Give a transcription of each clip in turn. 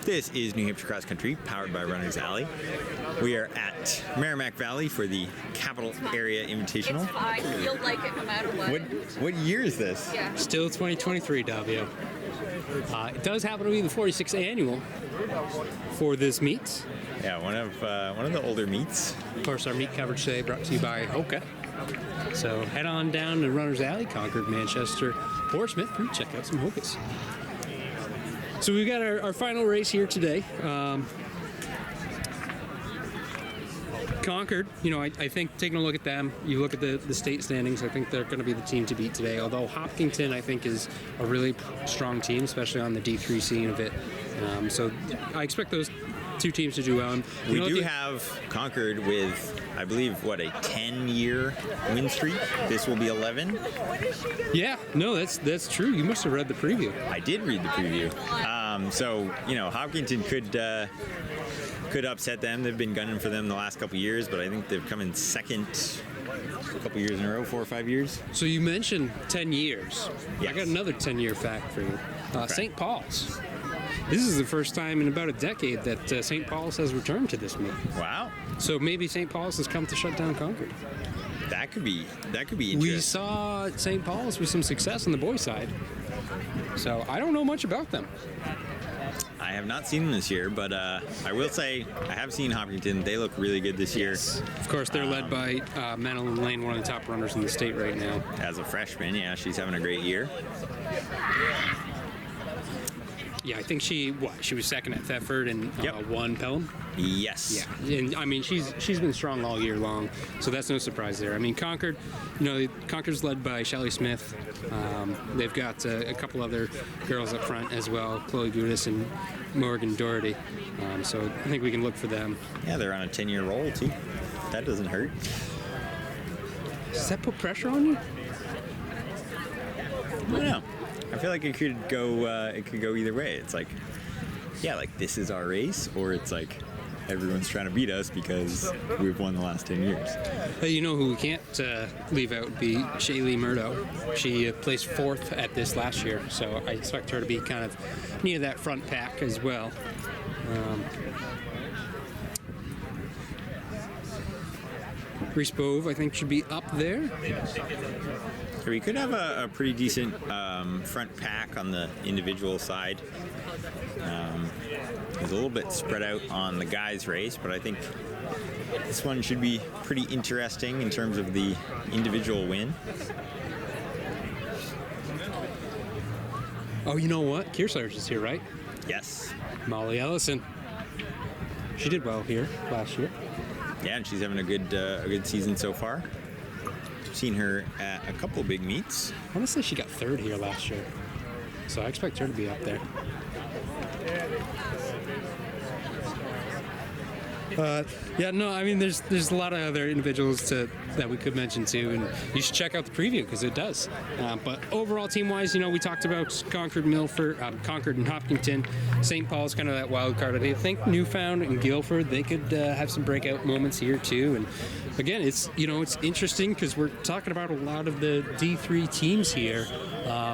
This is New Hampshire Cross Country, powered by Runners Alley. We are at Merrimack Valley for the Capital Area Invitational. It's fine. You'll like it no matter what. What year is this? Yeah. Still 2023, Davio. It does happen to be the 46th annual for this meet. Yeah, one of the older meets. Of course, our meet coverage today brought to you by Hoka. So head on down to Runners Alley, Concord, Manchester, Portsmouth, and check out some Hokas. So we've got our final race here today. Concord, I think taking a look at them, you look at the state standings, I think they're going to be the team to beat today. Although Hopkinton, I think, is a really strong team, especially on the D3 scene of it. So I expect those two teams to do well. We do have Concord with, I believe, a 10-year win streak. This will be 11. Yeah, no, that's true. You must have read the preview. I did read the preview. So Hopkinton could upset them. They've been gunning for them the last couple years, but I think they've come in second a couple years in a row, 4 or 5 years. So you mentioned 10 years. Yes. I got another 10-year fact for you. St. Paul's. This is the first time in about a decade that St. Paul's has returned to this meet. Wow. So maybe St. Paul's has come to shut down Concord. That could be interesting. We saw St. Paul's with some success on the boys' side. So I don't know much about them. I have not seen them this year, but I will say I have seen Hopkinton. They look really good this year. Of course, they're led by Madeline Lane, one of the top runners in the state right now. As a freshman, yeah, she's having a great year. Yeah, I think she was second at Thetford and won Pelham. Yes. Yeah, and I mean she's been strong all year long, so that's no surprise there. I mean Concord, Concord's led by Shelly Smith. They've got a couple other girls up front as well, Chloe Gudis and Morgan Doherty. So I think we can look for them. Yeah, they're on a 10-year roll too. That doesn't hurt. Does that put pressure on you? I don't know. I feel like it could go either way. It's like, this is our race, or it's like everyone's trying to beat us because we've won the last 10 years. You know who we can't leave out would be Shaylee Murdo. She placed 4th at this last year, so I expect her to be kind of near that front pack as well. Reese Bove, I think, should be up there. We could have a pretty decent front pack on the individual side. It's a little bit spread out on the guys' race, but I think this one should be pretty interesting in terms of the individual win. Oh, you know what? Kearsarge is here, right? Yes. Molly Ellison. She did well here last year. Yeah, and she's having a good season so far. Seen her at a couple big meets. I want to say she got 3rd here last year, so I expect her to be up there. There's a lot of other individuals that we could mention too, and you should check out the preview because it does. But overall, team-wise, we talked about Concord, Milford, Concord and Hopkinton. St. Paul's kind of that wild card. I think Newfound and Guilford, they could have some breakout moments here too. And again, it's interesting because we're talking about a lot of the D3 teams here.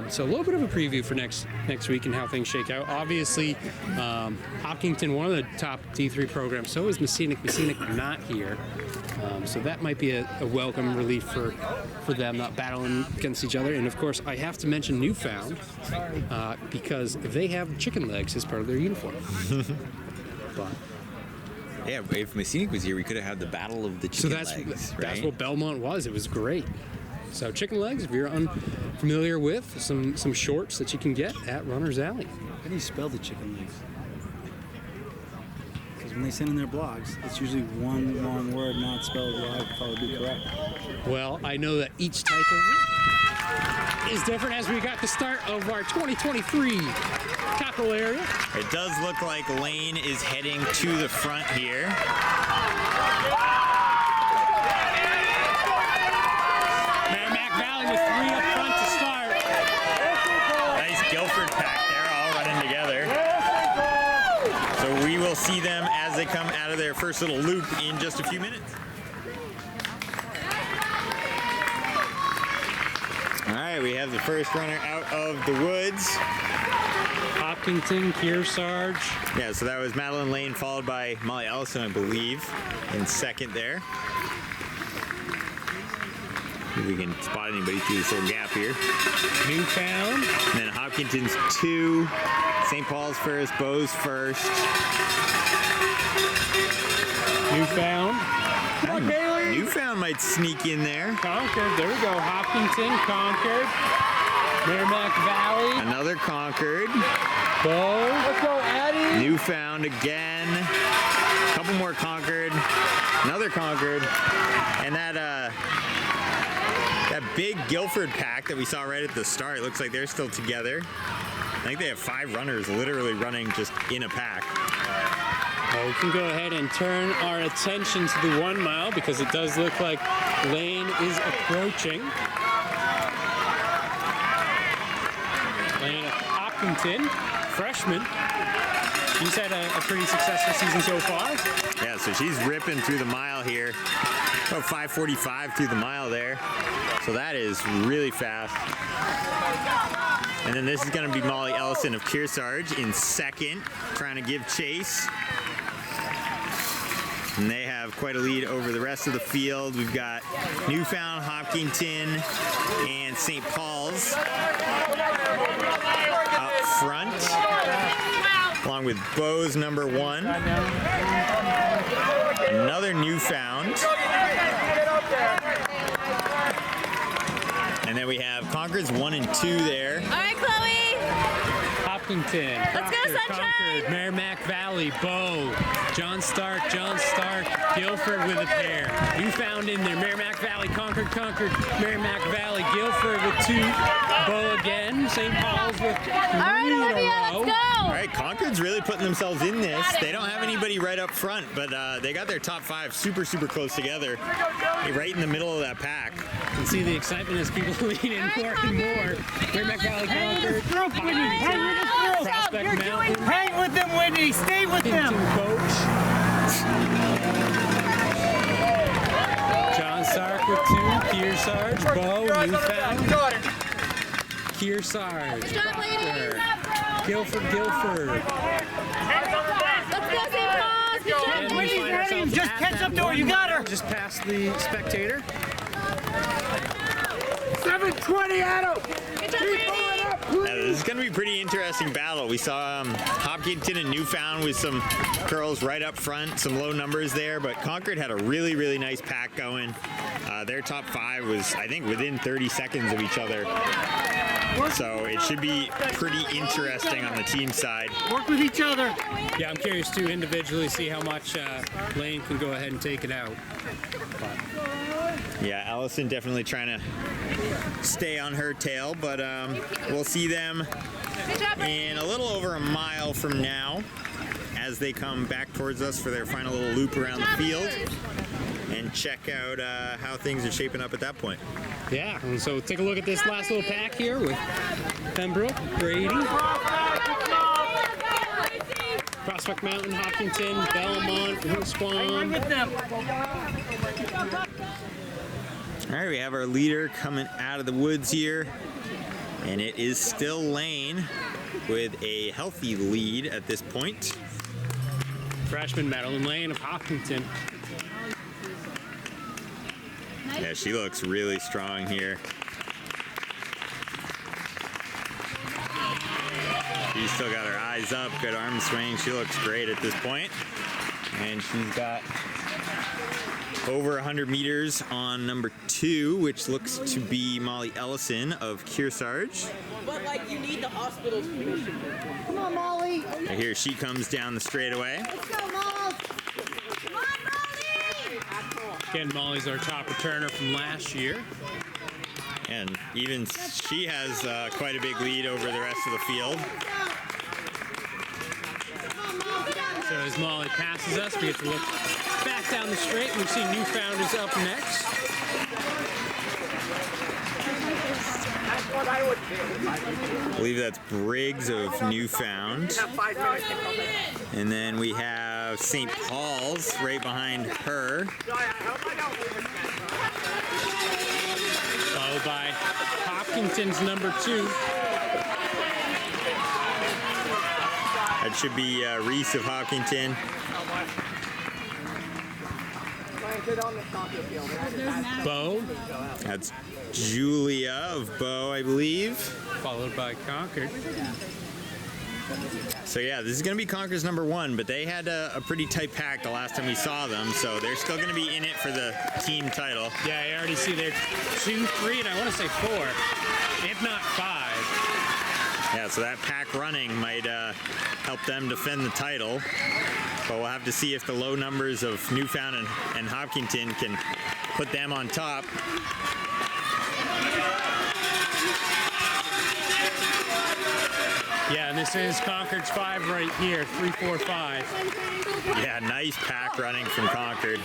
So a little bit of a preview for next week and how things shake out. Obviously, Hopkinton, one of the top D3 programs. So is Messinic not here. So that might be a welcome relief for them, not battling against each other. And of course, I have to mention Newfound because they have chicken legs as part of their uniform. But yeah, if Messinic was here, we could have had the battle of the chicken legs. That's right? what Belmont was. It was great. So chicken legs, if you're unfamiliar with, some shorts that you can get at Runners Alley. How do you spell the chicken legs? Because when they send in their blogs, it's usually one long word not spelled well. I'd probably be correct. Well, I know that each type of is different as we got the start of our 2023 capital area. It does look like Lane is heading to the front here. Merrimack Valley with 3 up front to start. Nice Guilford pack there, all running together. So we will see them as they come out of their first little loop in just a few minutes. All right, we have the first runner out of the woods. Hopkinton, Kearsarge. Yeah, so that was Madeline Lane followed by Molly Ellison, I believe, in second there. If we can spot anybody through this little gap here. Newfound. And then Hopkinton's 2, St. Paul's first, Bow's first. Newfound. Newfound might sneak in there. Concord. There we go. Hopkinton, Concord. Merrimack Valley. Another Concord. Bow. Let's go, Addie. Newfound again. A couple more Concord. Another Concord. And that big Guilford pack that we saw right at the start, looks like they're still together. I think they have 5 runners literally running just in a pack. Well, we can go ahead and turn our attention to the 1 mile because it does look like Lane is approaching. Lane Hopkinton, freshman. She's had a pretty successful season so far. Yeah, so she's ripping through the mile here. About 5:45 through the mile there. So that is really fast. And then this is going to be Molly Ellison of Kearsarge in second, trying to give chase. And they have quite a lead over the rest of the field. We've got Newfound, Hopkinton, and St. Paul's up front, along with Bow's number 1. Another Newfound. And then we have Concord's 1 and 2 there. All right, Chloe. Hopkinton. Let's go, Proctor, Sunshine. Concord, Merrimack Valley, Bow, John Stark, Guilford with a pair. Newfound in there, Merrimack Valley, Concord, Merrimack Valley, Guilford with 2, Bow again, St. Paul's with 3 All right, in Olivia, a let's row. go. All right, Concord's really putting themselves in this. They don't have anybody right up front, but they got their top 5 super close together, right in the middle of that pack. You can see the excitement as people lean in more and more. Merrimack Valley, Concord, Prospect Mountain, Hang with them, Whitney. Stay with them. Hopkinton Coach. John Stark with 2, Kearsarge, Bow, Newfound, Kearsarge, Good job, ladies. Guilford. Let's go, St. Paul's. Good job. And we find ourselves Just at catch that up to her. 1 You got mile, her. just past the spectator. 720 Adam. Good job, ladies. This is going to be a pretty interesting battle. We saw Hopkinton and Newfound with some girls right up front, some low numbers there, but Concord had a really nice pack going. Their top 5 was, I think, within 30 seconds of each other. So it should be pretty interesting on the team side. Work with each other. Yeah, I'm curious to individually see how much Lane can go ahead and take it out. Yeah, Ellison definitely trying to stay on her tail, but we'll see them Good job. in a little over a mile from now as they come back towards us for their final little loop around the field and check out how things are shaping up at that point. Yeah, and so take a look at this last little pack here with Pembroke, Brady, Prospect Mountain, Hopkinton, Belmont, Hang Swan. with them. All right, we have our leader coming out of the woods here, and it is still Lane with a healthy lead at this point. Freshman Madeline Lane of Hopkinton. Yeah, she looks really strong here. She's still got her eyes up, good arm swing. She looks great at this point. And she's got over 100 meters on number 2, which looks to be Molly Ellison of Kearsarge. But like you need the hospital's permission. Come on, Molly. And here she comes down the straightaway. Let's go, Molly. Come on, Molly. Again, Molly's our top returner from last year. And even she has quite a big lead over the rest of the field. So as Molly passes us, we get to look back down the straight. We see Newfound is up next. I believe that's Briggs of Newfound. 5 minutes. And then we have St. Paul's right behind her. Followed by Hopkinton's number 2. That should be Reese of Hopkinton. Bo, That's Julia of Bow, I believe. followed by Concord. So yeah, this is going to be Concord's number 1, but they had a pretty tight pack the last time we saw them, so they're still going to be in it for the team title. Yeah, I already see there 2, 3, and I want to say 4, if not 5. Yeah, so that pack running might help them defend the title, but we'll have to see if the low numbers of Newfound and Hopkinton can put them on top. Yeah, and this is Concord's 5 right here, 3, 4, 5. Yeah, nice pack running from Concord.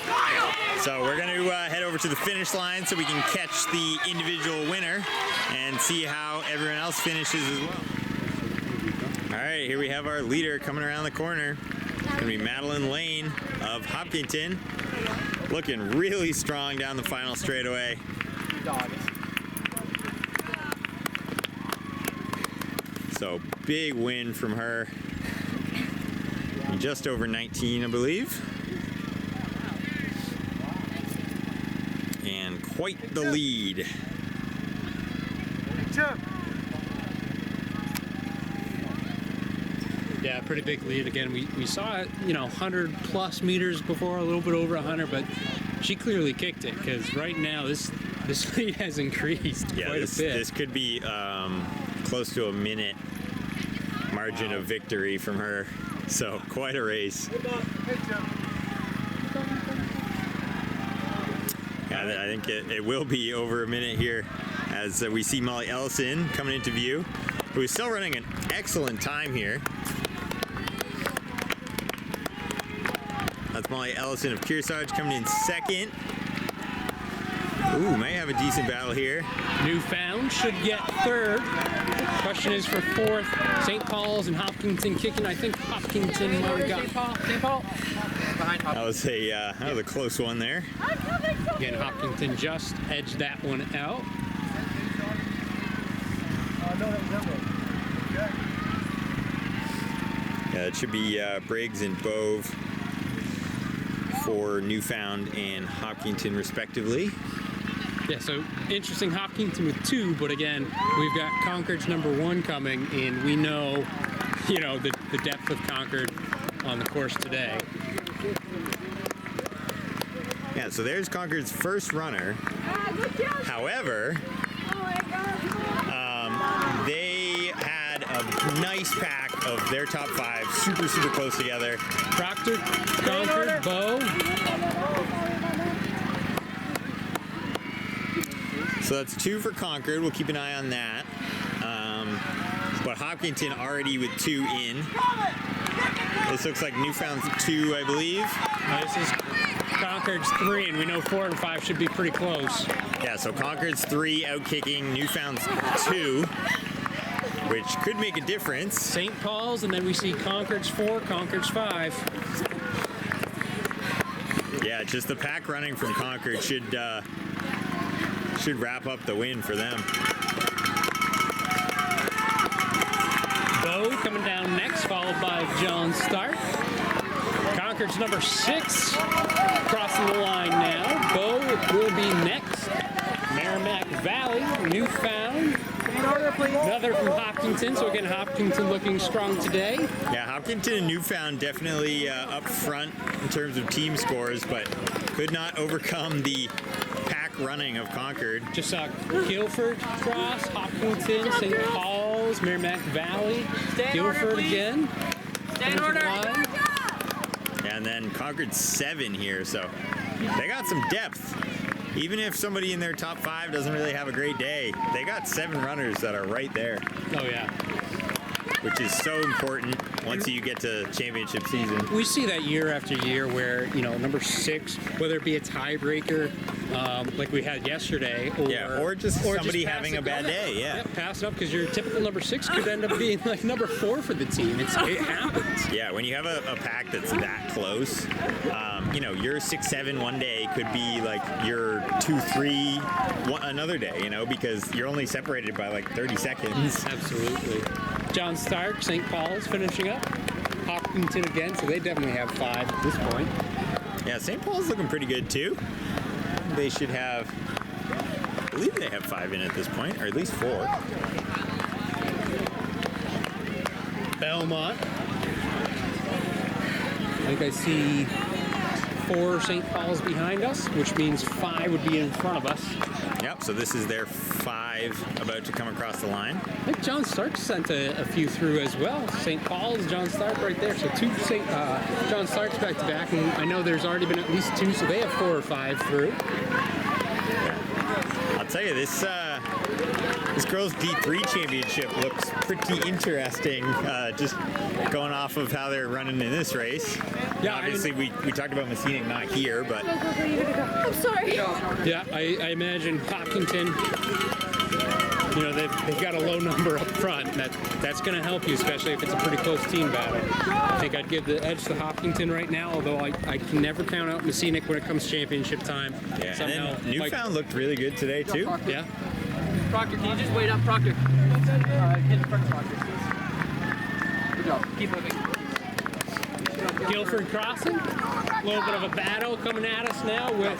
So we're going to head over to the finish line so we can catch the individual winner and see how everyone else finishes as well. All right, here we have our leader coming around the corner. It's going to be Madeline Lane of Hopkinton. Looking really strong down the final straightaway. So big win from her. Just over 19, I believe. And quite the lead. Yeah, pretty big lead. Again, we saw it, 100 plus meters before, a little bit over 100, but she clearly kicked it because right now this lead has increased Yeah, quite a bit. this could be close to a minute margin of victory from her. So quite a race. Yeah, I think it will be over a minute here as we see Molly Ellison coming into view, who is still running an excellent time here. That's Molly Ellison of Kearsarge coming in second. Ooh, may have a decent battle here. Newfound should get 3rd. Question is for 4th. St. Paul's and Hopkinton kicking. I think Hopkinton might have got. St. Paul. That was a close one there. Again, Hopkinton just edged that one out. Yeah, it should be Briggs and Bove for Newfound and Hopkinton respectively. Yeah, so interesting Hopkinton with 2, but again, we've got Concord's number 1 coming, and we know, the depth of Concord on the course today. Yeah, so there's Concord's first runner. However, they had a nice pack of their top 5, super, super close together. Proctor, Concord, Bow. So that's 2 for Concord. We'll keep an eye on that. But Hopkinton already with 2 in. This looks like Newfound's 2, I believe. This is Concord's 3, and we know 4 and 5 should be pretty close. Yeah, so Concord's 3 outkicking Newfound's 2, which could make a difference. St. Paul's, and then we see Concord's 4, Concord's 5. Yeah, just the pack running from Concord should wrap up the win for them. Bow coming down next, followed by John Stark. Concord's number 6 crossing the line now. Bow will be next. Merrimack Valley, Newfound. Another from Hopkinton, so again, Hopkinton looking strong today. Yeah, Hopkinton and Newfound definitely up front in terms of team scores, but could not overcome the pack running of Concord. Just saw Guilford cross, Hopkinton, St. Paul's, Merrimack Valley, Guilford again. Stay in order. And then Concord's 7 here, so they got some depth. Even if somebody in their top 5 doesn't really have a great day, they got 7 runners that are right there, Oh yeah. which is so important once you get to championship season. We see that year after year where, number 6, whether it be a tiebreaker, like we had yesterday, Or just somebody pass having it a bad up. day, yeah. Yep, pass it up because your typical number 6 could end up being like number 4 for the team. It happens. Yeah, when you have a pack that's that close, your 6-7 one day could be like your 2-3 another day, because you're only separated by like 30 seconds. Absolutely. John Stark, St. Paul's finishing up. Hopkinton again, so they definitely have 5 at this point. Yeah, St. Paul's looking pretty good too. They should have, I believe they have 5 in at this point, or at least 4. Belmont. I think I see 4 St. Paul's behind us, which means 5 would be in front of us. Yep, so this is their 5 about to come across the line. I think John Stark sent a few through as well. St. Paul's, John Stark right there. So 2 John Starks back to back, and I know there's already been at least 2, so they have 4 or 5 through. I'll tell you, this girls' D3 championship looks pretty interesting, just going off of how they're running in this race. Yeah, Obviously, we talked about Messina not here, but I'm sorry. Yeah, I imagine Hopkinton, you know, they've got a low number up front. That's going to help you, especially if it's a pretty close team battle. I think I'd give the edge to Hopkinton right now, although I can never count out Messina when it comes championship time. yeah. And Somehow, then Newfound looked really good today too. Yeah. Proctor, can you just wait up, Proctor? Get in front of Proctor. Good job. Keep moving. Guilford crossing. A little bit of a battle coming at us now with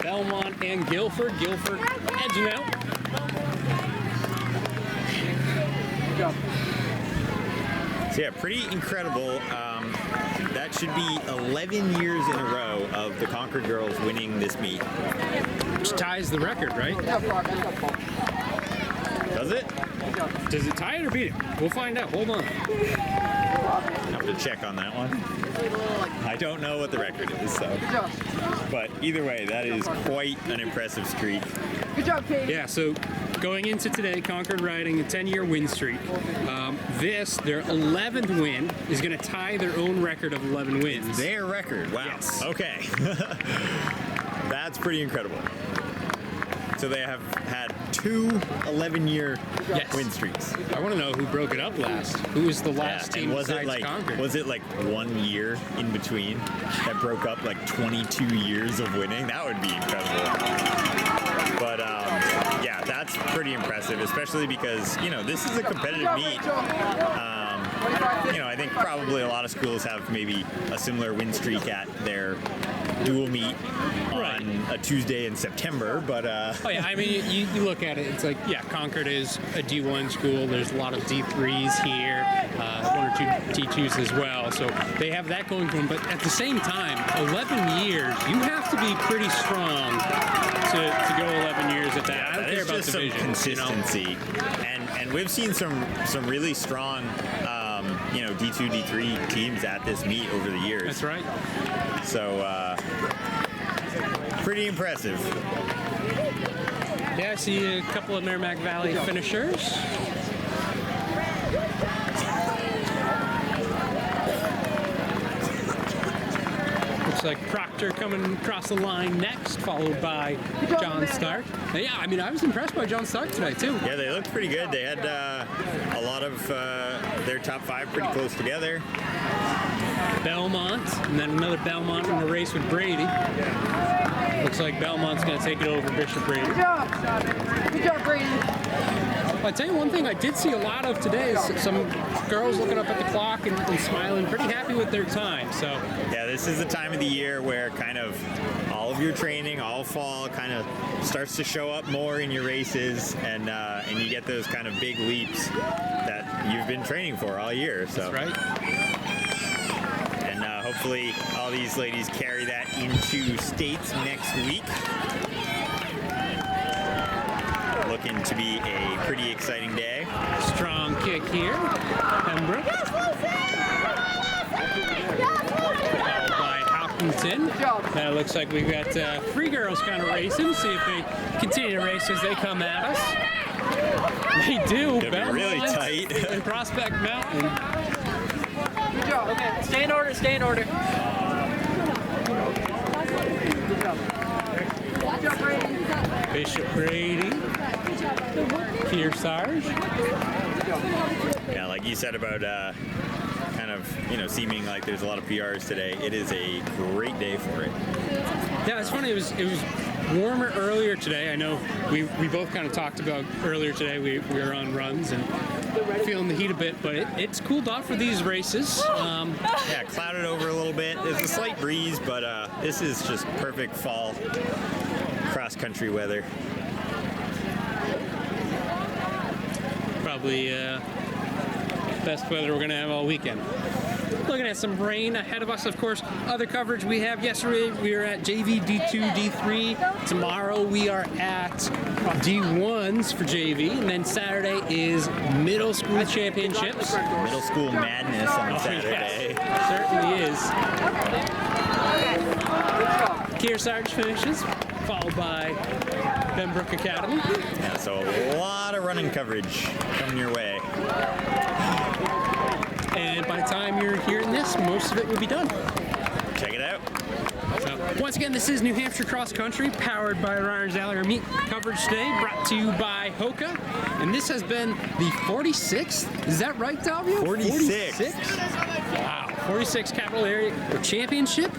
Belmont and Guilford. Guilford edging out. Good job. So yeah, pretty incredible. That should be 11 years in a row of the Concord girls winning this meet. Which ties the record, right? Good job, Proctor. Good job, Paul. Does it? Good job. Does it tie it or beat it? We'll find out. Hold on. Have to check on that one. I don't know what the record is, so. Good job. But either way, that is quite an impressive streak. Good job, Kate. Yeah, so going into today, Concord riding a 10-year win streak. Their 11th win, is going to tie their own record of 11 wins. Their record. Wow. Yes. Okay. That's pretty incredible. So they have had 2 11-year Yes. win streaks. I want to know who broke it up last. Who was the last Yeah, team and besides Concord? was it like 1 year in between that broke up like 22 years of winning? That would be incredible. But yeah, that's pretty impressive, especially because, you know, this is a competitive meet. You know, I think probably a lot of schools have maybe a similar win streak at their dual meet on a Tuesday in September, but Oh yeah, I mean, you look at it, it's like, yeah, Concord is a D1 school. There's a lot of D3s here, 1 or 2 D2s as well. So they have that going for them. But at the same time, 11 years, you have to be pretty strong to go 11 years at that. I don't that care is about just divisions, some you know? consistency, and we've seen some really strong, you know, D2, D3 teams at this meet over the years. That's right. So pretty impressive. Yeah, I see a couple of Merrimack Valley finishers. Looks like Proctor coming across the line next, followed by John Stark. And yeah, I mean, I was impressed by John Stark today, too. Yeah, they looked pretty good. They had a lot of their top 5 pretty close together. Belmont, and then another Belmont in the race with Brady. Looks like Belmont's going to take it over Bishop Brady. Good job. Good job, Brady. I'll tell you one thing I did see a lot of today is some girls looking up at the clock and smiling, pretty happy with their time. So Yeah, this is the time of the year where kind of all of your training, all fall, kind of starts to show up more in your races, and you get those kind of big leaps that you've been training for all year. So that's right. And hopefully all these ladies carry that into states next week. Looking to be a pretty exciting day. Strong kick here. Pembroke. Followed by Hopkinton. Now it looks like we've got 3 girls kind of racing. See if they continue to race as they come at us. They do. Gonna be really Belmont tight. and Prospect Mountain. Good job. Okay, stay in order. Stay in order. Good job. Good job, Brady. Bishop Brady. Kearsarge. Yeah, like you said about kind of, you know, seeming like there's a lot of PRs today. It is a great day for it. Yeah, it's funny. It was warmer earlier today. I know we both kind of talked about earlier today. We were on runs, and feeling the heat a bit, but it's cooled off for these races. Yeah, clouded over a little bit. There's a slight breeze, but this is just perfect fall cross-country weather. Probably best weather we're going to have all weekend. Looking at some rain ahead of us, of course. Other coverage we have yesterday, we were at JV D2, D3. Tomorrow we are at D1s for JV. And then Saturday is middle school championships. Middle school madness on Saturday. Yes, certainly is. Kearsarge finishes, followed by Pembroke Academy. Yeah, so a lot of running coverage coming your way. And by the time you're hearing this, most of it will be done. Check it out. So, once again, this is New Hampshire Cross Country, powered by Ryan Zalager. Meet coverage today, brought to you by Hoka. And this has been the 46th, is that right, Davio? 46. Wow, 46 Capital Area Championship.